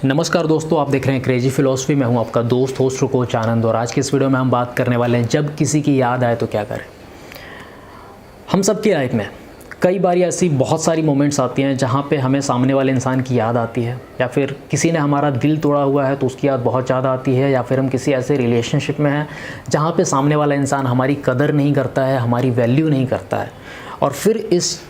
नमस्कार दोस्तों, आप देख रहे हैं क्रेजी फिलॉसफी। मैं हूं आपका दोस्त होस्ट कोच आनंद और आज की इस वीडियो में हम बात करने वाले हैं जब किसी की याद आए तो क्या करें। हम सब की लाइफ में कई बार ऐसी बहुत सारी मोमेंट्स आती हैं जहां पे हमें सामने वाले इंसान की याद आती है, या फिर किसी ने हमारा दिल तोड़ा हुआ है तो उसकी याद बहुत ज़्यादा आती है, या फिर हम किसी ऐसे रिलेशनशिप में हैं जहाँ पे सामने वाला इंसान हमारी कदर नहीं करता है, हमारी वैल्यू नहीं करता है, और फिर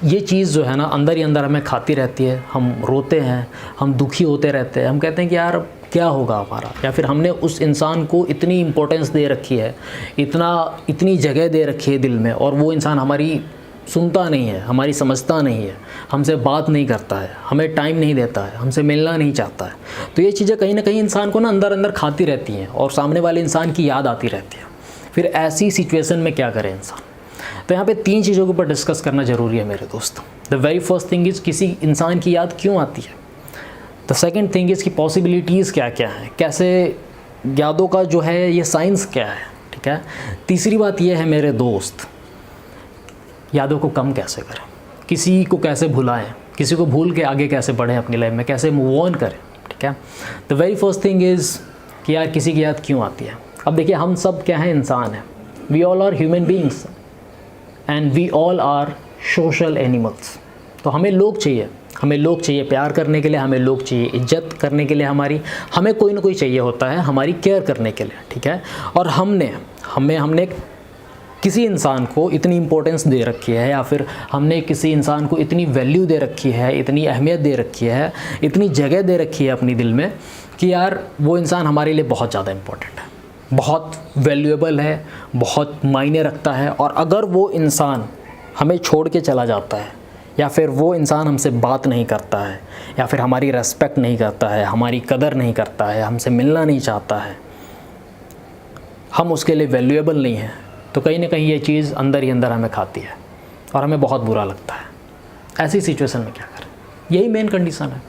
ये चीज़ जो है ना अंदर ही अंदर हमें खाती रहती है। हम रोते हैं, हम दुखी होते रहते हैं, हम कहते हैं कि यार क्या होगा हमारा, या फिर हमने उस इंसान को इतनी इम्पोर्टेंस दे रखी है, इतनी जगह दे रखी है दिल में, और वो इंसान हमारी सुनता नहीं है, हमारी समझता नहीं है, हमसे बात नहीं करता है, हमें टाइम नहीं देता है, हमसे मिलना नहीं चाहता है। तो ये चीज़ें कहीं ना कहीं इंसान को ना अंदर अंदर खाती रहती हैं और सामने वाले इंसान की याद आती रहती है। फिर ऐसी सिचुएशन में क्या करे इंसान? तो यहाँ पे 3 चीज़ों के ऊपर डिस्कस करना ज़रूरी है मेरे दोस्त। The very first thing is किसी इंसान की याद क्यों आती है। द सेकेंड थिंग इज़ कि पॉसिबिलिटीज़ क्या क्या हैं, कैसे यादों का जो है ये साइंस क्या है, ठीक है। तीसरी बात ये है मेरे दोस्त, यादों को कम कैसे करें, किसी को कैसे भुलाएं, किसी को भूल के आगे कैसे बढ़ें अपनी लाइफ में, कैसे मूव ऑन करें, ठीक है। The very first thing is कि यार किसी की याद क्यों आती है। अब देखिए, हम सब क्या हैं, इंसान हैं। We all are human beings and we all are social animals. तो हमें लोग चाहिए प्यार करने के लिए, हमें लोग चाहिए इज्जत करने के लिए, हमें कोई ना कोई चाहिए होता है हमारी केयर करने के लिए, ठीक है। और हमने किसी इंसान को इतनी इम्पोर्टेंस दे रखी है, या फिर हमने किसी इंसान को इतनी वैल्यू दे रखी है, इतनी अहमियत दे रखी है, इतनी जगह दे रखी है अपनी दिल में कि यार वो इंसान हमारे लिए बहुत ज़्यादा इम्पोर्टेंट है, बहुत वैल्यूएबल है, बहुत मायने रखता है। और अगर वो इंसान हमें छोड़ के चला जाता है, या फिर वो इंसान हमसे बात नहीं करता है, या फिर हमारी रेस्पेक्ट नहीं करता है, हमारी कदर नहीं करता है, हमसे मिलना नहीं चाहता है, हम उसके लिए वैल्यूएबल नहीं हैं, तो कहीं ना कहीं ये चीज़ अंदर ही अंदर हमें खाती है और हमें बहुत बुरा लगता है। ऐसी सिचुएशन में क्या करें, यही मेन कंडीशन है।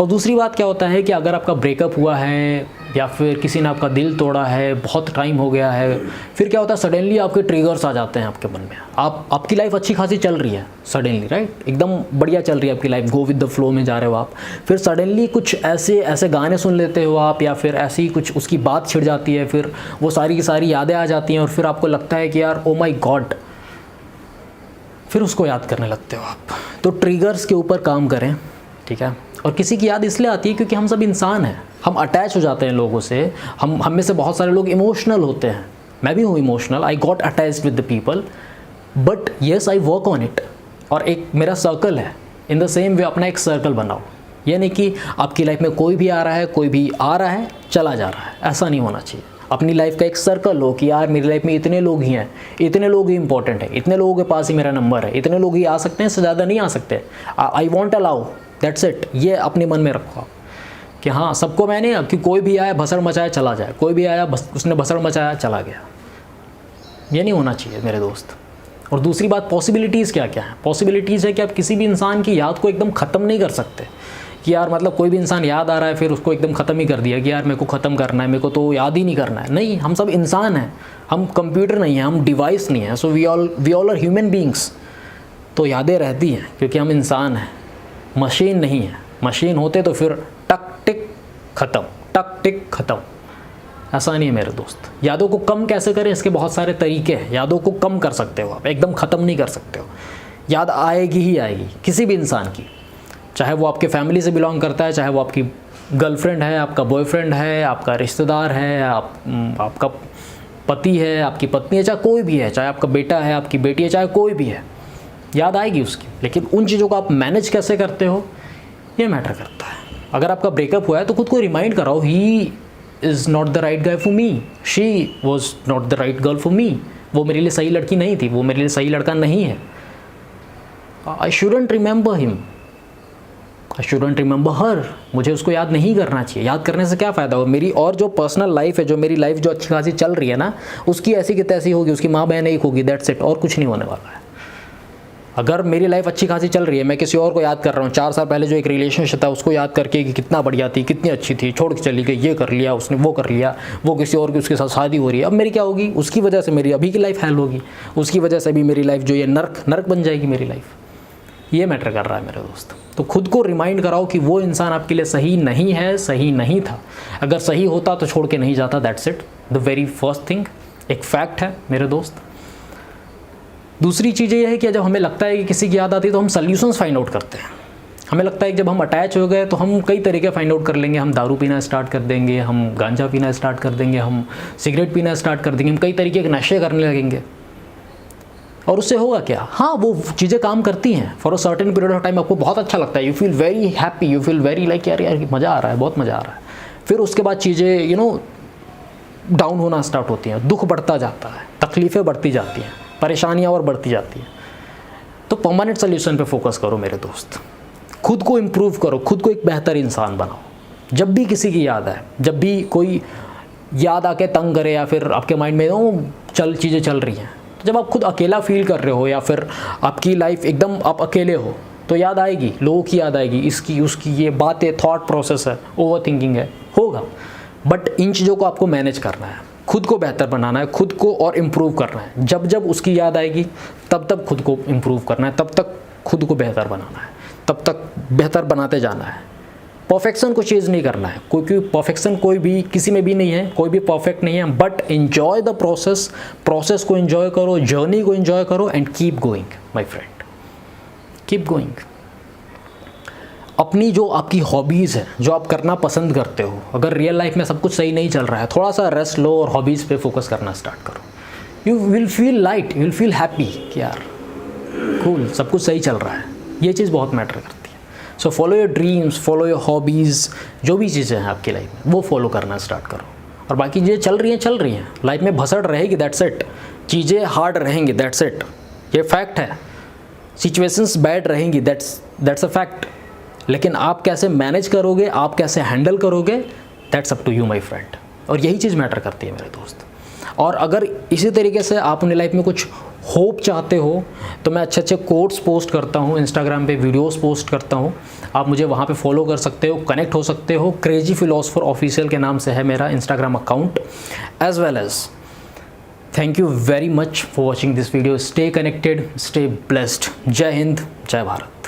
और दूसरी बात क्या होता है कि अगर आपका ब्रेकअप हुआ है या फिर किसी ने आपका दिल तोड़ा है, बहुत टाइम हो गया है, फिर क्या होता है, सडनली आपके ट्रिगर्स आ जाते हैं आपके मन में। आपकी लाइफ अच्छी खासी चल रही है सडनली, राइट, एकदम बढ़िया चल रही है आपकी life, go with the flow में जा रहे हो आप। फिर सडनली कुछ ऐसे गाने सुन लेते हो आप, या फिर ऐसी कुछ उसकी बात छिड़ जाती है, फिर वो सारी की सारी यादें आ जाती हैं, और फिर आपको लगता है कि यार ओ माई गॉड, फिर उसको याद करने लगते हो आप। तो ट्रिगर्स के ऊपर काम करें, ठीक है। और किसी की याद इसलिए आती है क्योंकि हम सब इंसान हैं, हम अटैच हो जाते हैं लोगों से। हम में से बहुत सारे लोग इमोशनल होते हैं, मैं भी हूँ emotional, I got attached with the people, but yes I work on it. और एक मेरा सर्कल है, इन द सेम वे अपना एक सर्कल बनाओ। ये नहीं कि आपकी लाइफ में कोई भी आ रहा है चला जा रहा है, ऐसा नहीं होना चाहिए। अपनी लाइफ का एक सर्कल हो कि यार मेरी लाइफ में इतने लोग ही हैं, इतने लोग ही इंपॉर्टेंट हैं, इतने लोगों के पास ही मेरा नंबर है, इतने लोग ही आ सकते हैं, इससे ज़्यादा नहीं आ सकते। I won't allow, that's it. ये अपने मन में रखो कि हाँ, सबको मैंने, कि कोई भी आया भसड़ मचाया चला जाए, कोई भी आया उसने भसड़ मचाया चला गया, ये नहीं होना चाहिए मेरे दोस्त। और दूसरी बात, पॉसिबिलिटीज़ क्या क्या है। पॉसिबिलिटीज़ है कि आप किसी भी इंसान की याद को एकदम ख़त्म नहीं कर सकते कि यार मतलब कोई भी इंसान याद आ रहा है फिर उसको एकदम ख़त्म ही कर दिया कि यार मेरे को ख़त्म करना है, मेरे को तो याद ही नहीं करना है। नहीं, हम सब इंसान हैं, हम कंप्यूटर नहीं हैं, हम डिवाइस नहीं हैं। So we all are human beings. तो यादें रहती हैं क्योंकि हम इंसान हैं, मशीन नहीं है। मशीन होते तो फिर टक टिक ख़त्म। ऐसा नहीं है मेरे दोस्त। यादों को कम कैसे करें, इसके बहुत सारे तरीके हैं। यादों को कम कर सकते हो आप, एकदम ख़त्म नहीं कर सकते हो। याद आएगी ही आएगी किसी भी इंसान की, चाहे वो आपके फैमिली से बिलोंग करता है, चाहे वो आपकी गर्लफ्रेंड है, आपका बॉयफ्रेंड है, आपका रिश्तेदार है, आपका पति है, आपकी पत्नी है, चाहे कोई भी है, चाहे आपका बेटा है, आपकी बेटी है, चाहे कोई भी है, याद आएगी उसकी। लेकिन उन चीज़ों को आप मैनेज कैसे करते हो, ये मैटर करता है। अगर आपका ब्रेकअप हुआ है तो खुद को रिमाइंड कराओ, he is not the right guy for me, she was not the right girl for me. वो मेरे लिए सही लड़की नहीं थी, वो मेरे लिए सही लड़का नहीं है। I shouldn't remember him, I shouldn't remember her. मुझे उसको याद नहीं करना चाहिए। याद करने से क्या फ़ायदा हो, मेरी और जो पर्सनल लाइफ है, जो मेरी लाइफ जो अच्छी खासी चल रही है ना, उसकी ऐसी की तैसी होगी, उसकी माँ बहन एक होगी, दैट्स इट, और कुछ नहीं होने वाला है। अगर मेरी लाइफ अच्छी खासी चल रही है, मैं किसी और को याद कर रहा हूँ, 4 साल पहले जो एक रिलेशनशिप था उसको याद करके कि कितना बढ़िया थी, कितनी अच्छी थी, छोड़ के चली गई, ये कर लिया उसने, वो कर लिया, वो किसी और की उसके साथ शादी हो रही है, अब मेरी क्या होगी, उसकी वजह से मेरी अभी की लाइफ हेल होगी, उसकी वजह से भी मेरी लाइफ जो ये नर्क बन जाएगी मेरी लाइफ। ये मैटर कर रहा है मेरे दोस्त। तो खुद को रिमाइंड कराओ कि वो इंसान आपके लिए सही नहीं है, सही नहीं था। अगर सही होता तो छोड़ के नहीं जाता, that's it, the very first thing. एक फैक्ट है मेरे दोस्त। दूसरी चीज़ ये है कि जब हमें लगता है कि किसी की याद आती है तो हम सॉल्यूशंस फाइंड आउट करते हैं। हमें लगता है कि जब हम अटैच हो गए तो हम कई तरीके फाइंड आउट कर लेंगे। हम दारू पीना स्टार्ट कर देंगे, हम गांजा पीना स्टार्ट कर देंगे, हम सिगरेट पीना स्टार्ट कर देंगे, हम कई तरीके के नशे करने लगेंगे। और उससे होगा क्या? हाँ, वो चीज़ें काम करती हैं for a certain period of time. आपको बहुत अच्छा लगता है, you feel very happy, you feel very like यार मज़ा आ रहा है, बहुत मज़ा आ रहा है। फिर उसके बाद चीज़ें डाउन होना स्टार्ट होती हैं, दुख बढ़ता जाता है, तकलीफ़ें बढ़ती जाती हैं, परेशानियाँ और बढ़ती जाती हैं। तो परमानेंट सोल्यूशन पे फोकस करो मेरे दोस्त। खुद को इम्प्रूव करो, खुद को एक बेहतर इंसान बनाओ। जब भी किसी की याद आए, जब भी कोई याद आके तंग करे या फिर आपके माइंड में चीज़ें चल रही हैं, तो जब आप खुद अकेला फील कर रहे हो या फिर आपकी लाइफ एकदम आप अकेले हो, तो याद आएगी, लोगों की याद आएगी, इसकी उसकी, ये बातें, थॉट प्रोसेस है, ओवर थिंकिंग है, होगा। बट इन चीज़ों को आपको मैनेज करना है, खुद को बेहतर बनाना है, खुद को और इम्प्रूव करना है। जब जब उसकी याद आएगी तब तब खुद को इम्प्रूव करना है, तब तक खुद को बेहतर बनाना है, तब तक बेहतर बनाते जाना है। परफेक्शन को चेज़ नहीं करना है, क्योंकि परफेक्शन कोई भी किसी में भी नहीं है, कोई भी परफेक्ट नहीं है। But enjoy the process, process को एन्जॉय करो, जर्नी को एन्जॉय करो and keep going my friend, keep going. अपनी जो आपकी हॉबीज़ है, जो आप करना पसंद करते हो, अगर रियल लाइफ में सब कुछ सही नहीं चल रहा है, थोड़ा सा रेस्ट लो और हॉबीज़ पे फोकस करना स्टार्ट करो। You will feel light, you will feel happy कि यार कूल, सब कुछ सही चल रहा है। ये चीज़ बहुत मैटर करती है। So follow your dreams, follow your hobbies, जो भी चीज़ें हैं आपकी लाइफ में वो फॉलो करना स्टार्ट करो। और बाकी चीज़ें चल रही हैं, लाइफ में भसड़ रहेगी, दैट्स इट। चीज़ें हार्ड रहेंगी, दैट्स इट, ये फैक्ट है। सिचुएशंस बैड रहेंगी, दैट्स अ फैक्ट। लेकिन आप कैसे मैनेज करोगे, आप कैसे हैंडल करोगे, that's up to you my friend. और यही चीज़ मैटर करती है मेरे दोस्त। और अगर इसी तरीके से आप अपनी लाइफ में कुछ होप चाहते हो तो मैं अच्छे अच्छे कोट्स पोस्ट करता हूँ, इंस्टाग्राम पे वीडियोस पोस्ट करता हूँ, आप मुझे वहाँ पे फॉलो कर सकते हो, कनेक्ट हो सकते हो। क्रेजी फिलोसोफर ऑफिशियल के नाम से है मेरा Instagram account. As well as thank you very much for watching this video. Stay connected, stay blessed. जय हिंद, जय भारत।